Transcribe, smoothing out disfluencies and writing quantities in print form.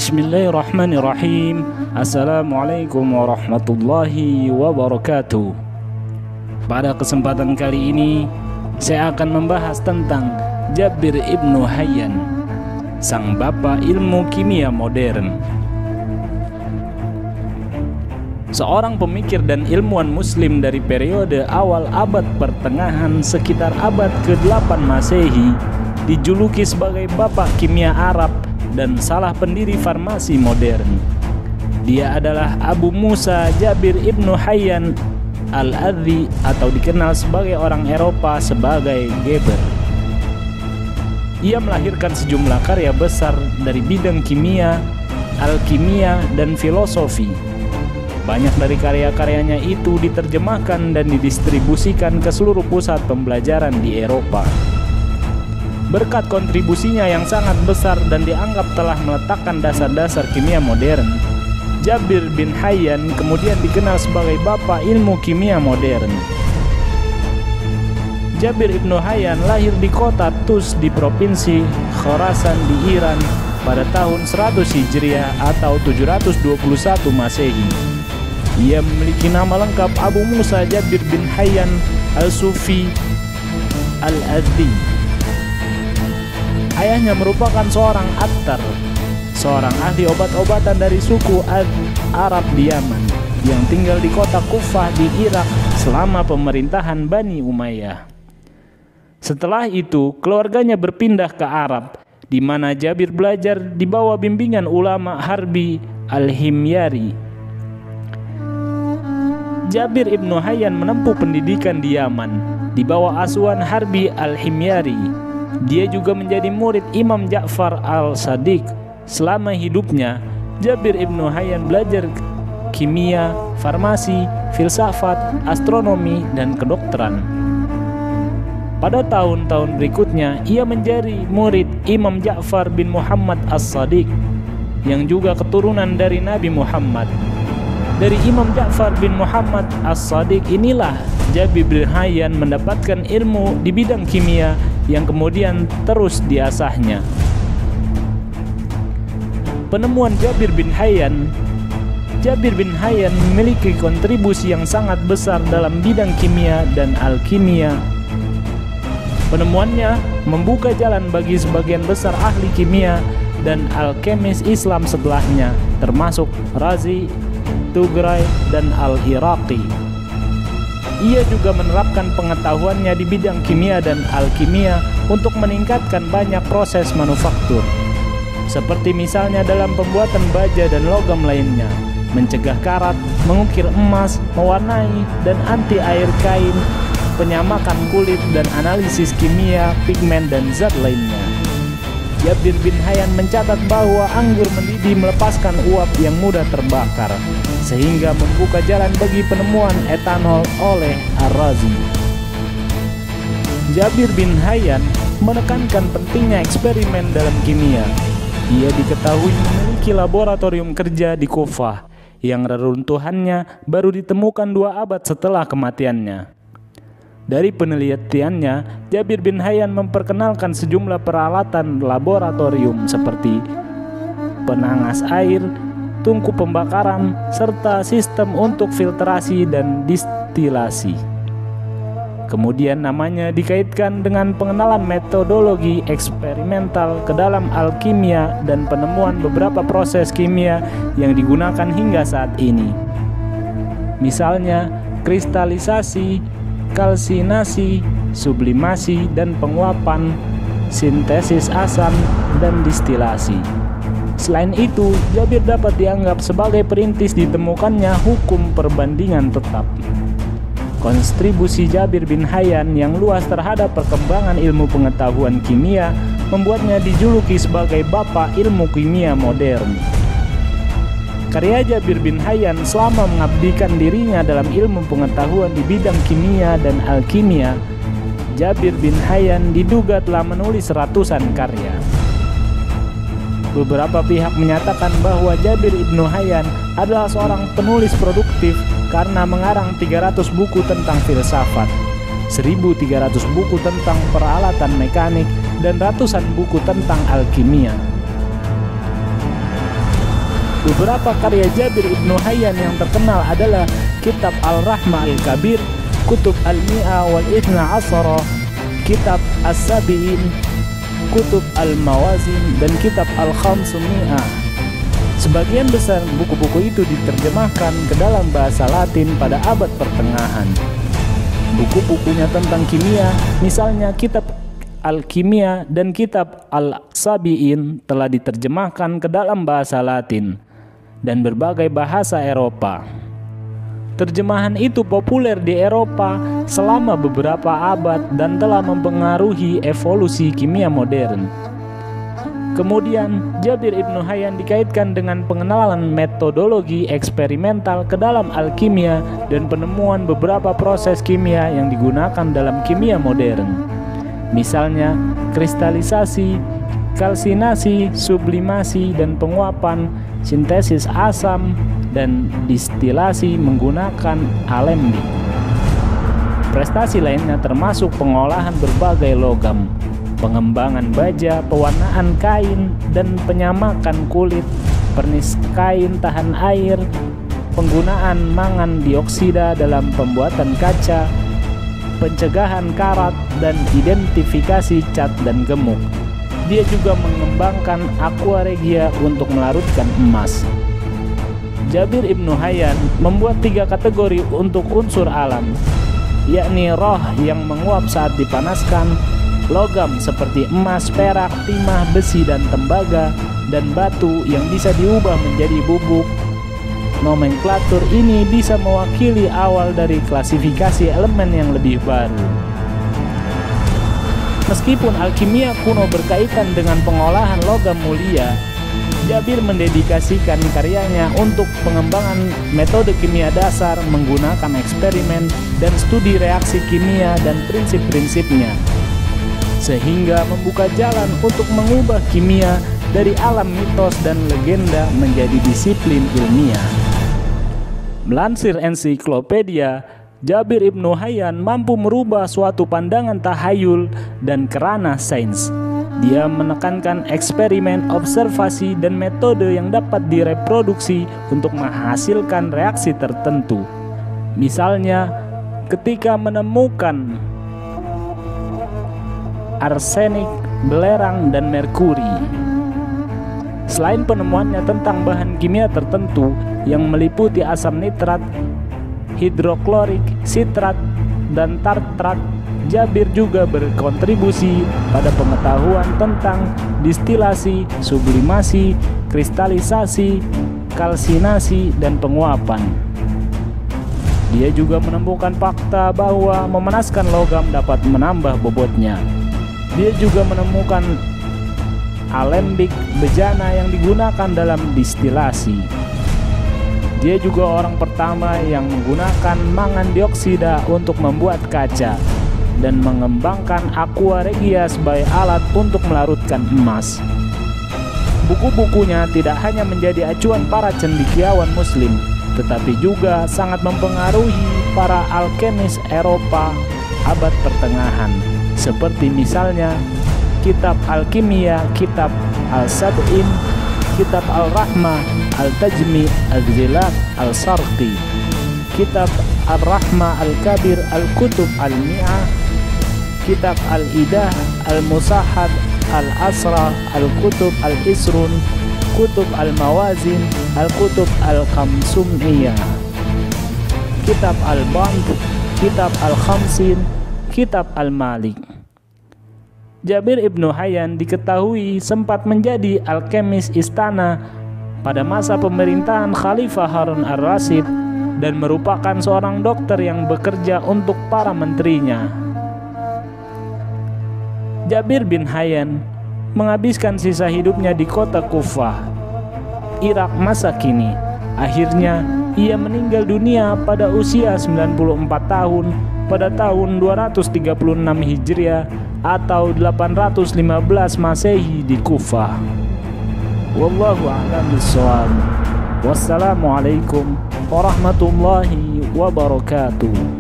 Bismillahirrahmanirrahim. Assalamualaikum warahmatullahi wabarakatuh. Pada kesempatan kali ini saya akan membahas tentang Jabir ibnu Hayyan, sang bapak ilmu kimia modern. Seorang pemikir dan ilmuwan muslim dari periode awal abad pertengahan sekitar abad ke-8 Masehi, dijuluki sebagai bapak kimia Arab dan salah pendiri farmasi modern. Dia adalah Abu Musa Jabir ibnu Hayyan al-Adzi, atau dikenal sebagai orang Eropa sebagai Geber. Ia melahirkan sejumlah karya besar dari bidang kimia, alkimia, dan filosofi. Banyak dari karya-karyanya itu diterjemahkan dan didistribusikan ke seluruh pusat pembelajaran di Eropa. Berkat kontribusinya yang sangat besar dan dianggap telah meletakkan dasar-dasar kimia modern, Jabir bin Hayyan kemudian dikenal sebagai bapak ilmu kimia modern. Jabir ibnu Hayyan lahir di kota Tus di provinsi Khorasan di Iran pada tahun 100 Hijriah atau 721 Masehi. Ia memiliki nama lengkap Abu Musa Jabir bin Hayyan al-Sufi al-Adzi. Ayahnya merupakan seorang attar, seorang ahli obat-obatan dari suku Arab di Yaman yang tinggal di kota Kufah di Irak selama pemerintahan Bani Umayyah. Setelah itu, keluarganya berpindah ke Arab, di mana Jabir belajar di bawah bimbingan ulama Harbi al-Himyari. Jabir ibnu Hayyan menempuh pendidikan di Yaman di bawah asuhan Harbi al-Himyari. Dia juga menjadi murid Imam Ja'far al-Sadiq. Selama hidupnya, Jabir ibnu Hayyan belajar kimia, farmasi, filsafat, astronomi, dan kedokteran. Pada tahun-tahun berikutnya, ia menjadi murid Imam Ja'far bin Muhammad as-Sadiq, yang juga keturunan dari Nabi Muhammad. Dari Imam Ja'far bin Muhammad as-Sadiq inilah Jabir bin Hayyan mendapatkan ilmu di bidang kimia yang kemudian terus diasahnya. Penemuan Jabir bin Hayyan memiliki kontribusi yang sangat besar dalam bidang kimia dan alkimia. Penemuannya membuka jalan bagi sebagian besar ahli kimia dan alkemis Islam setelahnya, termasuk Razi, Tughraj, dan Al-Iraqi. Ia juga menerapkan pengetahuannya di bidang kimia dan alkimia untuk meningkatkan banyak proses manufaktur, seperti misalnya dalam pembuatan baja dan logam lainnya, mencegah karat, mengukir emas, mewarnai dan anti air kain, penyamakan kulit, dan analisis kimia, pigmen, dan zat lainnya. Jabir bin Hayyan mencatat bahwa anggur mendidih melepaskan uap yang mudah terbakar, sehingga membuka jalan bagi penemuan etanol oleh Ar-Razi. Jabir bin Hayyan menekankan pentingnya eksperimen dalam kimia. Ia diketahui memiliki laboratorium kerja di Kufah yang reruntuhannya baru ditemukan 2 abad setelah kematiannya. Dari penelitiannya, Jabir bin Hayyan memperkenalkan sejumlah peralatan laboratorium seperti penangas air, tungku pembakaran, serta sistem untuk filtrasi dan distilasi. Kemudian namanya dikaitkan dengan pengenalan metodologi eksperimental ke dalam alkimia dan penemuan beberapa proses kimia yang digunakan hingga saat ini. Misalnya kristalisasi, kalsinasi, sublimasi, dan penguapan, sintesis asam, dan distilasi. Selain itu, Jabir dapat dianggap sebagai perintis ditemukannya hukum perbandingan tetap. Kontribusi Jabir bin Hayyan yang luas terhadap perkembangan ilmu pengetahuan kimia membuatnya dijuluki sebagai bapak ilmu kimia modern. Karya Jabir bin Hayyan selama mengabdikan dirinya dalam ilmu pengetahuan di bidang kimia dan alkimia, Jabir bin Hayyan diduga telah menulis ratusan karya. Beberapa pihak menyatakan bahwa Jabir ibnu Hayyan adalah seorang penulis produktif karena mengarang 300 buku tentang filsafat, 1.300 buku tentang peralatan mekanik, dan ratusan buku tentang alkimia. Beberapa karya Jabir ibnu Hayyan yang terkenal adalah Kitab Al-Rahmah Al-Kabir, Kutub Al-Mi'a wal Ithna Asara, Kitab As-Sabi'in, Kutub Al-Mawazin, dan Kitab Al-Khamsumi'ah. Sebagian besar buku-buku itu diterjemahkan ke dalam bahasa Latin pada abad pertengahan. Buku-bukunya tentang kimia, misalnya Kitab Al-Kimia dan Kitab Al-Sabi'in, telah diterjemahkan ke dalam bahasa Latin dan berbagai bahasa Eropa. Terjemahan itu populer di Eropa selama beberapa abad dan telah mempengaruhi evolusi kimia modern. Kemudian, Jabir ibnu Hayyan dikaitkan dengan pengenalan metodologi eksperimental ke dalam alkimia dan penemuan beberapa proses kimia yang digunakan dalam kimia modern. Misalnya, kristalisasi, kalsinasi, sublimasi, dan penguapan, sintesis asam, dan distilasi menggunakan alembik. Prestasi lainnya termasuk pengolahan berbagai logam, pengembangan baja, pewarnaan kain, dan penyamakan kulit, pernis kain tahan air, penggunaan mangan dioksida dalam pembuatan kaca, pencegahan karat, dan identifikasi cat dan gemuk. Dia juga mengembangkan aqua regia untuk melarutkan emas. Jabir ibnu Hayyan membuat 3 kategori untuk unsur alam, yakni roh yang menguap saat dipanaskan, logam seperti emas, perak, timah, besi, dan tembaga, dan batu yang bisa diubah menjadi bubuk. Nomenklatur ini bisa mewakili awal dari klasifikasi elemen yang lebih baru. Meskipun alkimia kuno berkaitan dengan pengolahan logam mulia, Jabir mendedikasikan karyanya untuk pengembangan metode kimia dasar menggunakan eksperimen dan studi reaksi kimia dan prinsip-prinsipnya, sehingga membuka jalan untuk mengubah kimia dari alam mitos dan legenda menjadi disiplin ilmiah. Melansir ensiklopedia, Jabir ibnu Hayyan mampu merubah suatu pandangan tahayul dan kerana sains. Dia menekankan eksperimen, observasi, dan metode yang dapat direproduksi untuk menghasilkan reaksi tertentu. Misalnya, ketika menemukan arsenik, belerang, dan merkuri. Selain penemuannya tentang bahan kimia tertentu yang meliputi asam nitrat, hidroklorik, sitrat, dan tartrat, Jabir juga berkontribusi pada pengetahuan tentang distilasi, sublimasi, kristalisasi, kalsinasi, dan penguapan. Dia juga menemukan fakta bahwa memanaskan logam dapat menambah bobotnya. Dia juga menemukan alembik bejana yang digunakan dalam distilasi. Dia juga orang pertama yang menggunakan mangan dioksida untuk membuat kaca dan mengembangkan aqua regia sebagai alat untuk melarutkan emas. Buku-bukunya tidak hanya menjadi acuan para cendekiawan muslim, tetapi juga sangat mempengaruhi para alkemis Eropa abad pertengahan, seperti misalnya Kitab Al-Kimia, Kitab Al-Sab'in, Kitab Al-Rahmah, Al-Tajmi, Al-Zilak, Al-Sarqi, Kitab Al-Rahmah Al-Kabir, Al-Kutub Al-Mi'ah, Kitab Al-Idah, Al-Musahad, Al-Asra, Al-Kutub Al-Isrun, Kutub Al-Mawazin, Al-Kutub Al-Khamsumiyah, Kitab Al-Band, Kitab Al-Khamsin, Kitab Al-Malik. Jabir ibnu Hayyan diketahui sempat menjadi alkemis istana pada masa pemerintahan Khalifah Harun ar-Rasyid dan merupakan seorang dokter yang bekerja untuk para menterinya. Jabir bin Hayyan menghabiskan sisa hidupnya di kota Kufah, Irak masa kini. Akhirnya ia meninggal dunia pada usia 94 tahun pada tahun 236 Hijriah atau 815 Masehi di Kufah. Wallahu a'lam bishawab. Wassalamualaikum warahmatullahi wabarakatuh.